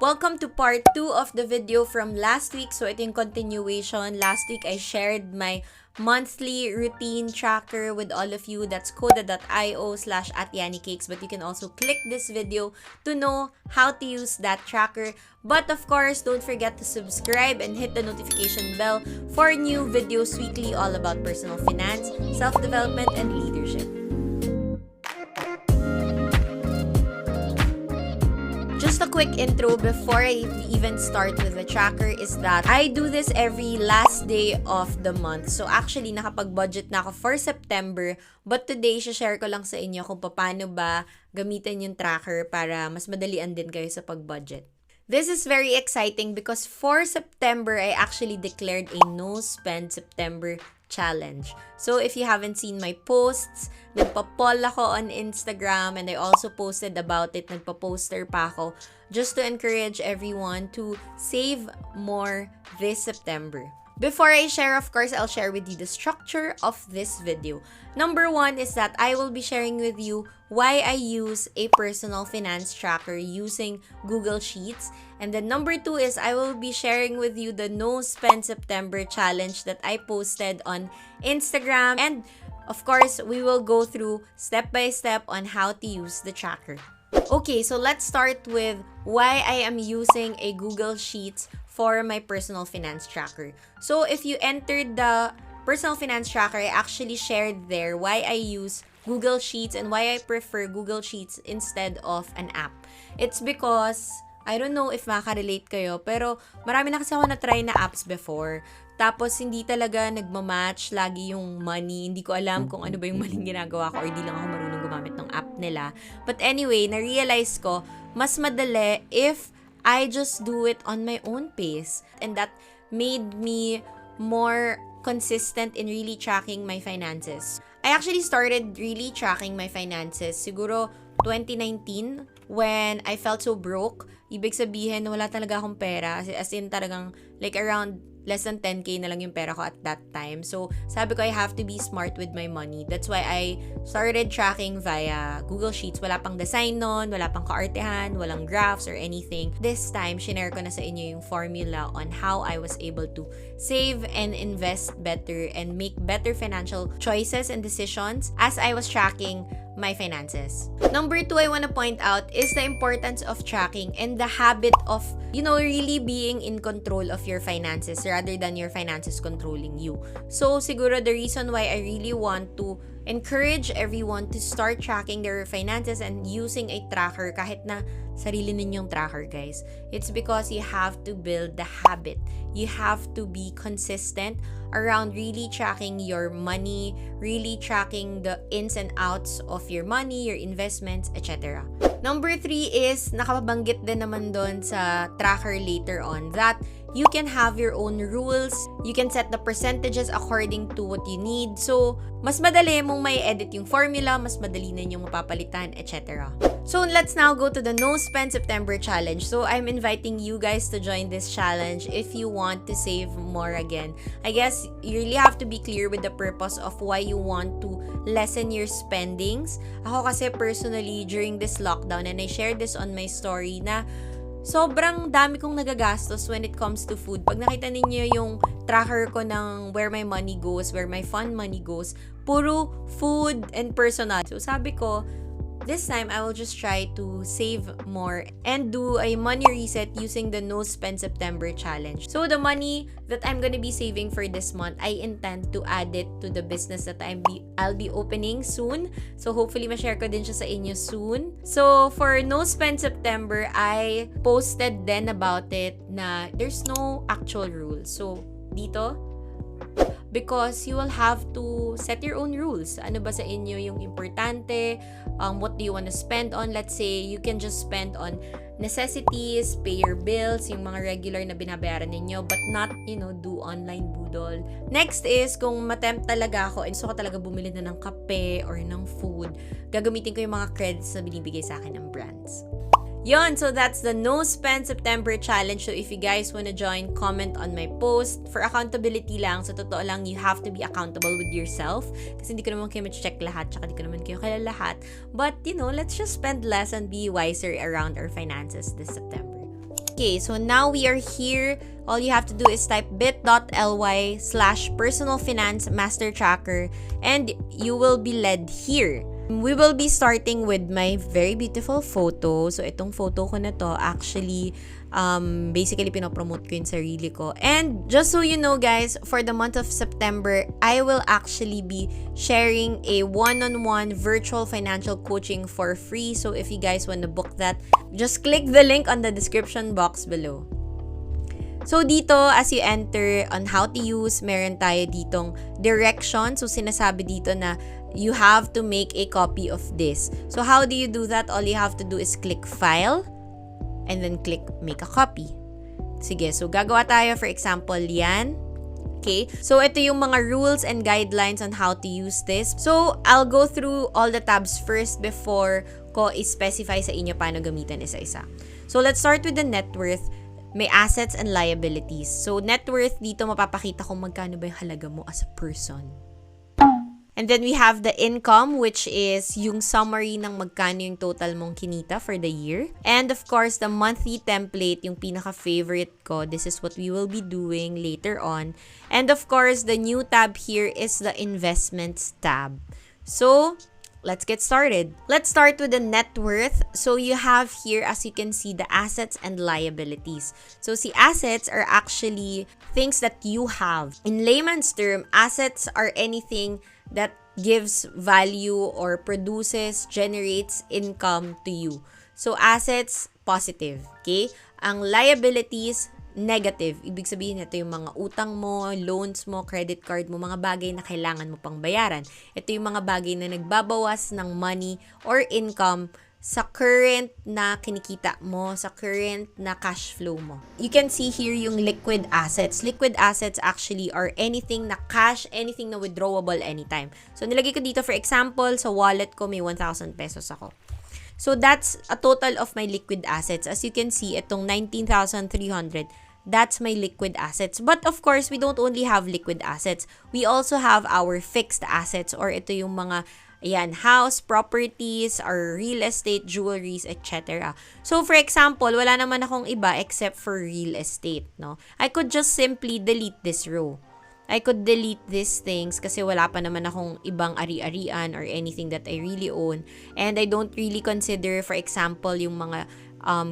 Welcome to part 2 of the video from last week. So ito yung continuation. Last week I shared my monthly routine tracker with all of you. That's koda.io/@yannicakes. But you can also click this video to know how to use that tracker. But of course, don't forget to subscribe and hit the notification bell for new videos weekly all about personal finance, self-development, and leadership. Just a quick intro before I even start with the tracker is that I do this every last day of the month. So actually, nakapag-budget na ako for September. But today, share ko lang sa inyo kung paano ba gamitin yung tracker para mas madalian din kayo sa pag-budget. This is very exciting because for September, I actually declared a no-spend September challenge. So if you haven't seen my posts, nagpa-poll ako on Instagram and I also posted about it, nagpa-poster pa ako just to encourage everyone to save more this September. Before I share, of course, I'll share with you the structure of this video. Number 1 is that I will be sharing with you why I use a personal finance tracker using Google Sheets. And then number 2 is I will be sharing with you the No Spend September challenge that I posted on Instagram. And of course, we will go through step by step on how to use the tracker. Okay, so let's start with why I am using a Google Sheets for my personal finance tracker. So if you entered the personal finance tracker, I actually shared there why I use Google Sheets and why I prefer Google Sheets instead of an app. It's because, I don't know if makaka-relate kayo, pero marami na kasi ako na-try na apps before. Tapos, hindi talaga nagmamatch lagi yung money. Hindi ko alam kung ano ba yung maling ginagawa ko or di lang ako marunong gumamit ng app nila. But anyway, na-realize ko, mas madali if I just do it on my own pace. And that made me more consistent in really tracking my finances. I actually started really tracking my finances siguro 2019 when I felt so broke. Ibig sabihin, wala talaga akong pera. As in talagang like around less than 10K na lang yung pera ko at that time. So, sabi ko, I have to be smart with my money. That's why I started tracking via Google Sheets. Wala pang design nun, wala pang kaartehan, walang graphs or anything. This time, shinare ko na sa inyo yung formula on how I was able to save and invest better and make better financial choices and decisions as I was tracking my finances. Number 2 I want to point out is the importance of tracking and the habit of, really being in control of your finances rather than your finances controlling you. So, siguro the reason why I really want to encourage everyone to start tracking their finances and using a tracker kahit na sarili ninyong tracker, guys. It's because you have to build the habit. You have to be consistent around really tracking your money, really tracking the ins and outs of your money, your investments, etc. Number 3 is, nakabanggit din naman doon sa tracker later on, that you can have your own rules. You can set the percentages according to what you need. So, mas madali mong may edit yung formula, mas madali na yung mapapalitan, etc. So, let's now go to the No Spend September challenge. So, I'm inviting you guys to join this challenge if you want to save more again. I guess you really have to be clear with the purpose of why you want to lessen your spendings. Ako kasi personally, during this lockdown, and I shared this on my story na sobrang dami kong nagagastos when it comes to food. Pag nakita ninyo yung tracker ko ng where my money goes, where my fun money goes, puro food and personal. So sabi ko, this time, I will just try to save more and do a money reset using the No Spend September challenge. So, the money that I'm gonna be saving for this month, I intend to add it to the business that I'll be opening soon. So, hopefully, ma-share ko din siya sa inyo soon. So, for No Spend September, I posted then about it na there's no actual rules. So, dito, because you will have to set your own rules. Ano ba sa inyo yung importante? What do you want to spend on? Let's say you can just spend on necessities, pay your bills, yung mga regular na binabayaran ninyo, but not, do online budol. Next is, kung matempt talaga ako, and so ko talaga bumili na ng kape or ng food, gagamitin ko yung mga credits na binibigay sa akin ng brands. Yon, so that's the No Spend September challenge. So if you guys wanna join, comment on my post. For accountability lang, sa totoo lang, you have to be accountable with yourself. Kasi hindi ko naman kayo ma-check lahat, tsaka hindi ko naman kayo kilala lahat. But, let's just spend less and be wiser around our finances this September. Okay, so now we are here. All you have to do is type bit.ly/personalfinancemastertracker and you will be led here. We will be starting with my very beautiful photo. So, itong photo ko na to, actually, basically, pinopromote ko yung sarili ko. And just so you know, guys, for the month of September, I will actually be sharing a one-on-one virtual financial coaching for free. So, if you guys want to book that, just click the link on the description box below. So, dito, as you enter on how to use, meron tayo ditong direction. So, sinasabi dito na you have to make a copy of this. So, how do you do that? All you have to do is click File and then click Make a Copy. Sige, so gagawa tayo, for example, yan. Okay? So, ito yung mga rules and guidelines on how to use this. So, I'll go through all the tabs first before ko i-specify sa inyo paano gamitin isa-isa. So, let's start with the net worth. May assets and liabilities. So, net worth, dito mapapakita kung magkano ba yung halaga mo as a person. And then we have the income, which is yung summary ng magkano yung total mong kinita for the year. And of course, the monthly template, yung pinaka-favorite ko. This is what we will be doing later on. And of course, the new tab here is the investments tab. So, let's get started. Let's start with the net worth. So, you have here, as you can see, the assets and liabilities. So, the assets are actually things that you have. In layman's term, assets are anything that gives value or produces, generates income to you. So, assets, positive. Okay? Ang liabilities, negative. Ibig sabihin ito yung mga utang mo, loans mo, credit card mo, mga bagay na kailangan mo pang bayaran. Ito yung mga bagay na nagbabawas ng money or income sa current na kinikita mo, sa current na cash flow mo. You can see here yung liquid assets. Liquid assets actually are anything na cash, anything na withdrawable anytime. So, nilagay ko dito, for example, sa wallet ko may 1,000 pesos ako. So, that's a total of my liquid assets. As you can see, itong 19,300, that's my liquid assets. But of course, we don't only have liquid assets. We also have our fixed assets, or ito yung mga house, properties, or real estate, jewelries, etc. So, for example, wala naman akong iba except for real estate, no? I could just simply delete this row. I could delete these things kasi wala pa naman akong ibang ari-arian or anything that I really own. And I don't really consider, for example, yung mga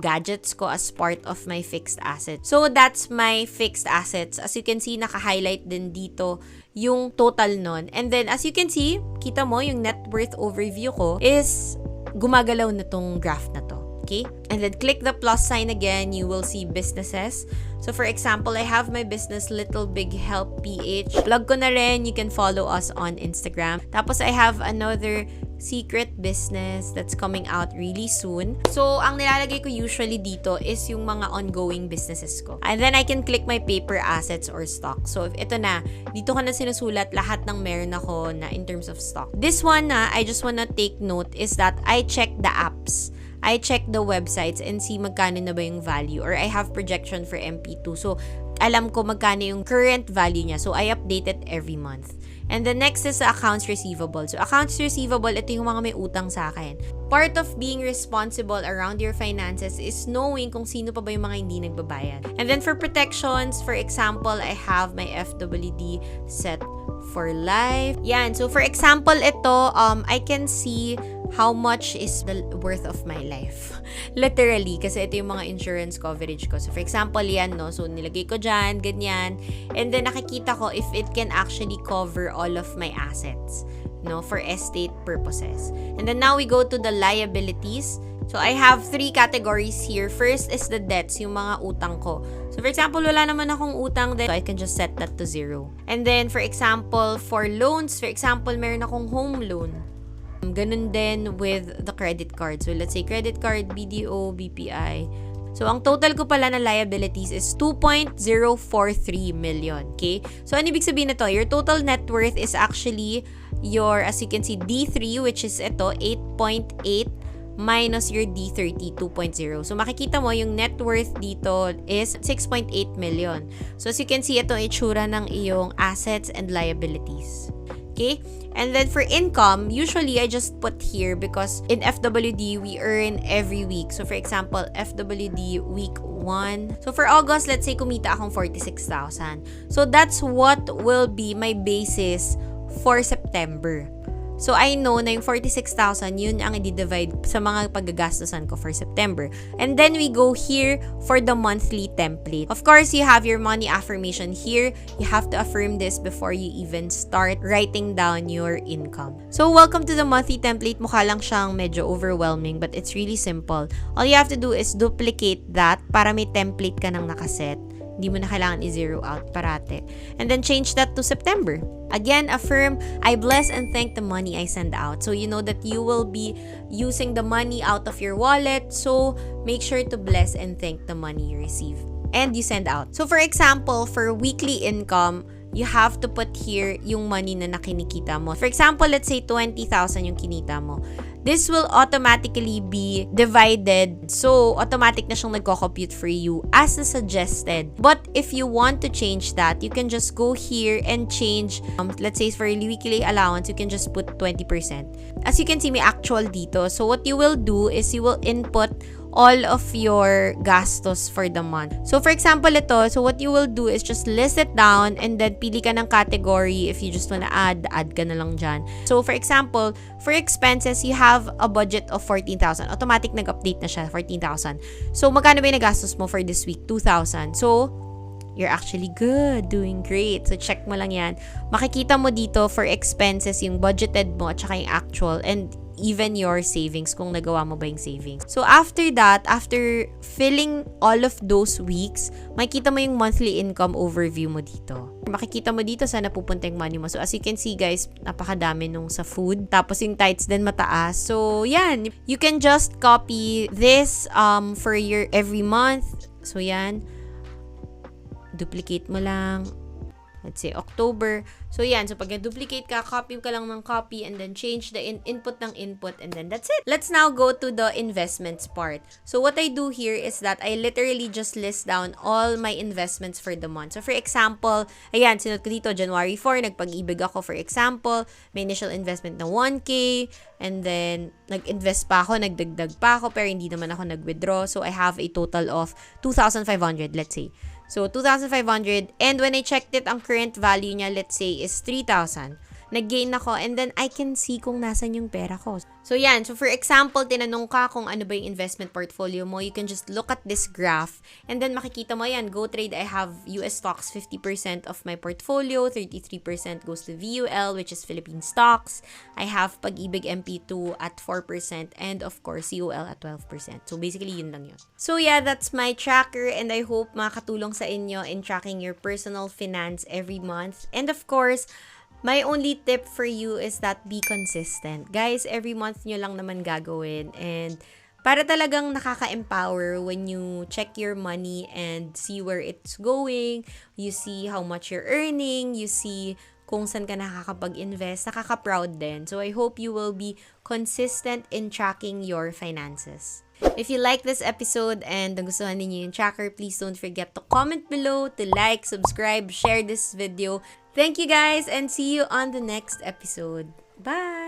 gadgets ko as part of my fixed assets. So, that's my fixed assets. As you can see, naka-highlight din dito yung total nun. And then, as you can see, kita mo, yung net worth overview ko is gumagalaw na tong graph na to. Okay? And then, click the plus sign again. You will see businesses. So, for example, I have my business, Little Big Help PH. Plug ko na rin. You can follow us on Instagram. Tapos, I have another secret business that's coming out really soon. So, ang nilalagay ko usually dito is yung mga ongoing businesses ko. And then, I can click my paper assets or stock. So, if ito na, dito ko na sinusulat lahat ng meron ako na in terms of stock. This one na, I just wanna take note is that I check the apps. I check the websites and see magkano na ba yung value, or I have projection for MP2. So, alam ko magkano yung current value niya. So, I update it every month. And the next is the accounts receivable. So, accounts receivable, ito yung mga may utang sa akin. Part of being responsible around your finances is knowing kung sino pa ba yung mga hindi nagbabayad. And then for protections, for example, I have my FWD set for life. Yan. So, for example, ito, I can see how much is the worth of my life. Literally, kasi ito yung mga insurance coverage ko. So, for example, yan, no? So, nilagay ko dyan, ganyan. And then, nakikita ko if it can actually cover all of my assets, no? For estate purposes. And then, now we go to the liabilities. So, I have 3 categories here. First is the debts, yung mga utang ko. So, for example, wala naman akong utang din. So, I can just set that to 0. And then, for example, for loans, for example, meron akong home loan. Ganun din with the credit card. So, let's say credit card, BDO, BPI. So, ang total ko pala na liabilities is 2.043 million. Okay? So, ano ibig sabihin na to? Your total net worth is actually your, as you can see, D3, which is ito, 8.8 minus your D30, 2.0. So, makikita mo, yung net worth dito is 6.8 million. So, as you can see, ito ang itsura ng iyong assets and liabilities. Okay? And then for income, usually I just put here because in FWD, we earn every week. So for example, FWD week 1. So, for August, let's say kumita akong 46,000. So, that's what will be my basis for September. So, I know na yung 46,000, yun ang i-divide sa mga paggagastusan ko for September. And then, we go here for the monthly template. Of course, you have your money affirmation here. You have to affirm this before you even start writing down your income. So, welcome to the monthly template. Mukha lang siyang medyo overwhelming, but it's really simple. All you have to do is duplicate that para may template ka nang nakaset. Hindi mo na kailangan i-zero out parate. And then, change that to September. Again, affirm, I bless and thank the money I send out. So, you know that you will be using the money out of your wallet. So, make sure to bless and thank the money you receive and you send out. So, for example, for weekly income, you have to put here yung money na nakinikita mo. For example, let's say 20,000 yung kinita mo. This will automatically be divided. So, automatic na siyang nagko-compute for you as suggested. But if you want to change that, you can just go here and change, let's say for weekly allowance, you can just put 20%. As you can see, may actual dito. So, what you will do is you will input all of your gastos for the month. So, for example, ito, so what you will do is just list it down and then pili ka ng category. If you just wanna add ka na lang dyan. So, for example, for expenses, you have a budget of 14,000. Automatic nag-update na siya, 14,000. So, magkano ba yung nagastos mo for this week? 2,000. So, you're actually good, doing great. So, check mo lang yan. Makikita mo dito for expenses, yung budgeted mo at saka yung actual and even your savings, kung nagawa mo ba yung savings. So, after that, after filling all of those weeks, makikita mo yung monthly income overview mo dito. Makikita mo dito saan napupunta yung money mo. So, as you can see, guys, napakadami nung sa food. Tapos, yung tithes din mataas. So, yan. You can just copy this for your every month. So, yan. Duplicate mo lang. Let's say October. So, yan. So, pag duplicate ka, copy ka lang ng copy and then change the input ng input and then that's it. Let's now go to the investments part. So, what I do here is that I literally just list down all my investments for the month. So, for example, ayan, sinunod ko dito, January 4, nagpag-ibig ako. For example, may initial investment na 1K and then nag-invest pa ako, nagdagdag pa ako, pero hindi naman ako nag-withdraw. So, I have a total of 2,500, let's say. So, 2,500. And when I checked it, ang current value niya, let's say, is 3,000. Nag-gain ako and then I can see kung nasan yung pera ko. So, yan. So, for example, tinanong ka kung ano ba yung investment portfolio mo. You can just look at this graph and then makikita mo yan. Go Trade, I have US stocks, 50% of my portfolio. 33% goes to VUL, which is Philippine stocks. I have Pag-ibig MP2 at 4% and of course, UL at 12%. So, basically, yun lang yun. So, yeah, that's my tracker and I hope makatulong sa inyo in tracking your personal finance every month. And of course, my only tip for you is that be consistent. Guys, every month nyo lang naman gagawin. And para talagang nakaka-empower when you check your money and see where it's going. You see how much you're earning. You see kung saan ka nakakapag-invest. Nakaka-proud din. So, I hope you will be consistent in tracking your finances. If you like this episode and nagustuhan ninyo yung tracker, please don't forget to comment below, to like, subscribe, share this video. Thank you guys and see you on the next episode. Bye!